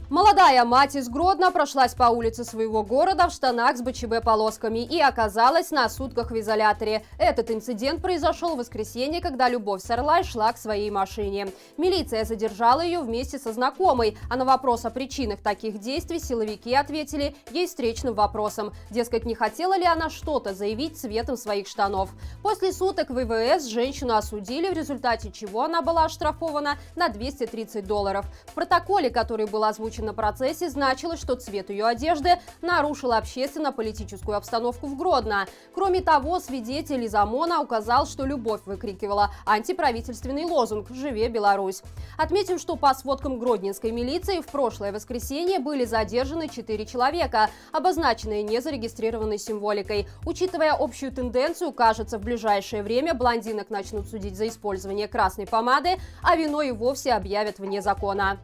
Молодая мать из Гродно прошлась по улице своего города в штанах с БЧБ-полосками и оказалась на сутках в изоляторе. Этот инцидент произошел в воскресенье, когда Любовь Сарлай шла к своей машине. Милиция задержала ее вместе со знакомой, а на вопрос о причинах таких действий силовики ответили ей встречным вопросом. Дескать, не хотела ли она что-то заявить цветом своих штанов. После суток в ВВС женщину осудили, в результате чего она была оштрафована на $230. В протоколе, который был озвучен на процессе, значилось, что цвет ее одежды нарушил общественно-политическую обстановку в Гродно. Кроме того, свидетель из ОМОНа указал, что Любовь выкрикивала антиправительственный лозунг «Живе Беларусь». Отметим, что по сводкам гродненской милиции в прошлое воскресенье были задержаны 4 человека, обозначенные незарегистрированной символикой. Учитывая общую тенденцию, кажется, в ближайшее время блондинок начнут судить за использование красной помады, а вино и вовсе объявят вне закона.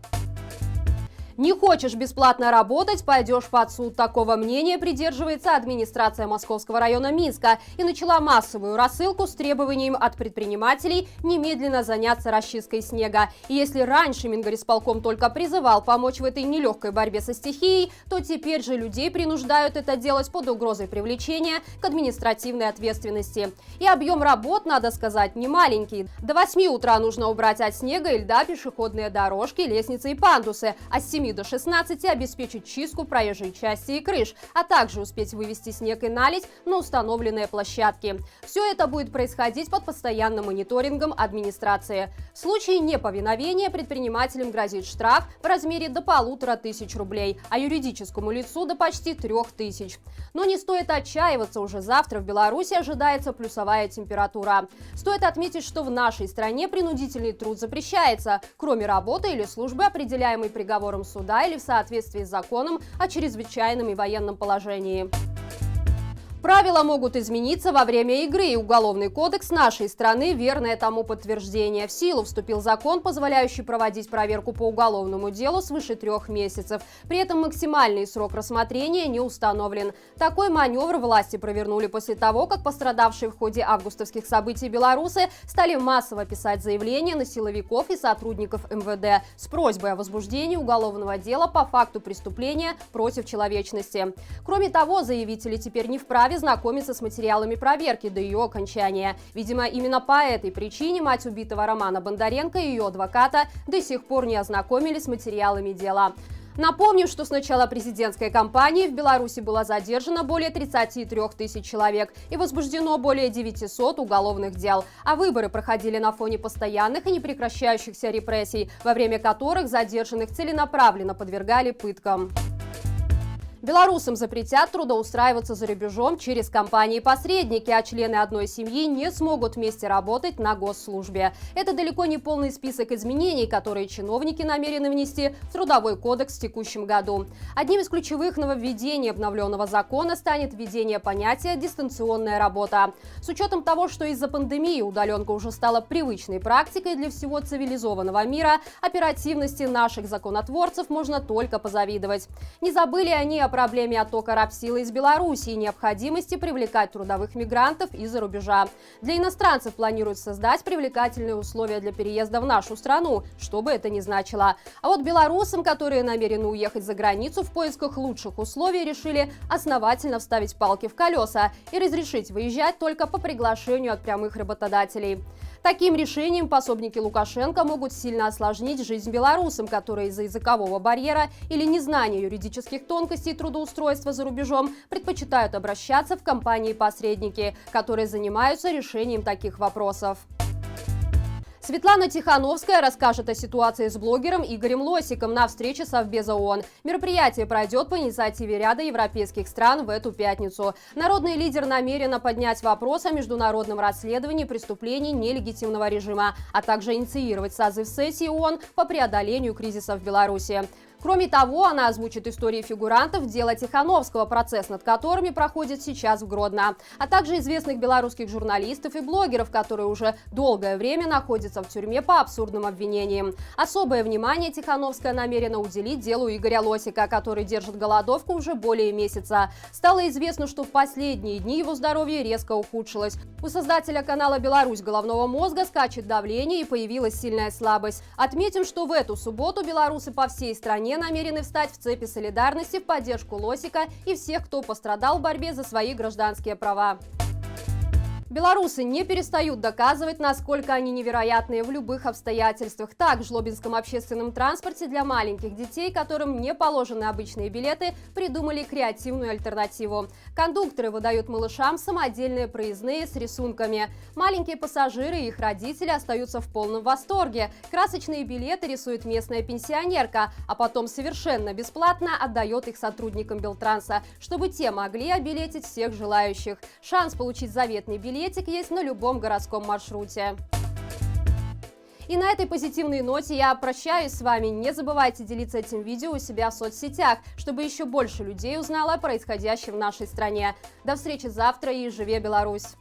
Не хочешь бесплатно работать – пойдешь под суд. Такого мнения придерживается администрация Московского района Минска и начала массовую рассылку с требованием от предпринимателей немедленно заняться расчисткой снега. И если раньше Мингорисполком только призывал помочь в этой нелегкой борьбе со стихией, то теперь же людей принуждают это делать под угрозой привлечения к административной ответственности. И объем работ, надо сказать, не маленький. До 8 утра нужно убрать от снега и льда пешеходные дорожки, лестницы и пандусы, а с 7 до 16 обеспечить чистку проезжей части и крыш, а также успеть вывести снег и налить на установленные площадки. Все это будет происходить под постоянным мониторингом администрации. В случае неповиновения предпринимателям грозит штраф в размере до 1500 рублей, а юридическому лицу до почти 3000. Но не стоит отчаиваться, уже завтра в Беларуси ожидается плюсовая температура. Стоит отметить, что в нашей стране принудительный труд запрещается, кроме работы или службы, определяемой приговором суда или в соответствии с законом о чрезвычайном и военном положении. Правила могут измениться во время игры, и Уголовный кодекс нашей страны – верное тому подтверждение. В силу вступил закон, позволяющий проводить проверку по уголовному делу свыше 3 месяцев. При этом максимальный срок рассмотрения не установлен. Такой маневр власти провернули после того, как пострадавшие в ходе августовских событий белорусы стали массово писать заявления на силовиков и сотрудников МВД с просьбой о возбуждении уголовного дела по факту преступления против человечности. Кроме того, заявители теперь не вправе знакомиться с материалами проверки до ее окончания. Видимо, именно по этой причине мать убитого Романа Бондаренко и ее адвоката до сих пор не ознакомились с материалами дела. Напомню, что с начала президентской кампании в Беларуси было задержано более 33 тысяч человек и возбуждено более 900 уголовных дел. А выборы проходили на фоне постоянных и непрекращающихся репрессий, во время которых задержанных целенаправленно подвергали пыткам. Белорусам запретят трудоустраиваться за рубежом через компании-посредники, а члены одной семьи не смогут вместе работать на госслужбе. Это далеко не полный список изменений, которые чиновники намерены внести в Трудовой кодекс в текущем году. Одним из ключевых нововведений обновленного закона станет введение понятия «дистанционная работа». С учетом того, что из-за пандемии удаленка уже стала привычной практикой для всего цивилизованного мира, оперативности наших законотворцев можно только позавидовать. Не забыли они о проблеме оттока рабсилы из Беларуси и необходимости привлекать трудовых мигрантов из-за рубежа. Для иностранцев планируют создать привлекательные условия для переезда в нашу страну, что бы это ни значило. А вот белорусам, которые намерены уехать за границу в поисках лучших условий, решили основательно вставить палки в колеса и разрешить выезжать только по приглашению от прямых работодателей. Таким решением пособники Лукашенко могут сильно осложнить жизнь белорусам, которые из-за языкового барьера или незнания юридических тонкостей трудоустройства за рубежом предпочитают обращаться в компании-посредники, которые занимаются решением таких вопросов. Светлана Тихановская расскажет о ситуации с блогером Игорем Лосиком на встрече Совбеза ООН. Мероприятие пройдет по инициативе ряда европейских стран в эту пятницу. Народный лидер намерена поднять вопрос о международном расследовании преступлений нелегитимного режима, а также инициировать созыв сессии ООН по преодолению кризиса в Беларуси. Кроме того, она озвучит истории фигурантов дела Тихановского, процесс над которыми проходит сейчас в Гродно, а также известных белорусских журналистов и блогеров, которые уже долгое время находятся в тюрьме по абсурдным обвинениям. Особое внимание Тихановская намерена уделить делу Игоря Лосика, который держит голодовку уже более месяца. Стало известно, что в последние дни его здоровье резко ухудшилось. У создателя канала «Беларусь» головного мозга скачет давление и появилась сильная слабость. Отметим, что в эту субботу белорусы по всей стране вполне намерены встать в цепи солидарности в поддержку Лосика и всех, кто пострадал в борьбе за свои гражданские права. Белорусы не перестают доказывать, насколько они невероятные в любых обстоятельствах. Так, в Жлобинском общественном транспорте для маленьких детей, которым не положены обычные билеты, придумали креативную альтернативу. Кондукторы выдают малышам самодельные проездные с рисунками. Маленькие пассажиры и их родители остаются в полном восторге. Красочные билеты рисует местная пенсионерка, а потом совершенно бесплатно отдает их сотрудникам Белтранса, чтобы те могли обилетить всех желающих. Шанс получить заветный билет есть на любом городском маршруте. И на этой позитивной ноте я прощаюсь с вами. Не забывайте делиться этим видео у себя в соцсетях, чтобы еще больше людей узнало о происходящем в нашей стране. До встречи завтра и живе Беларусь!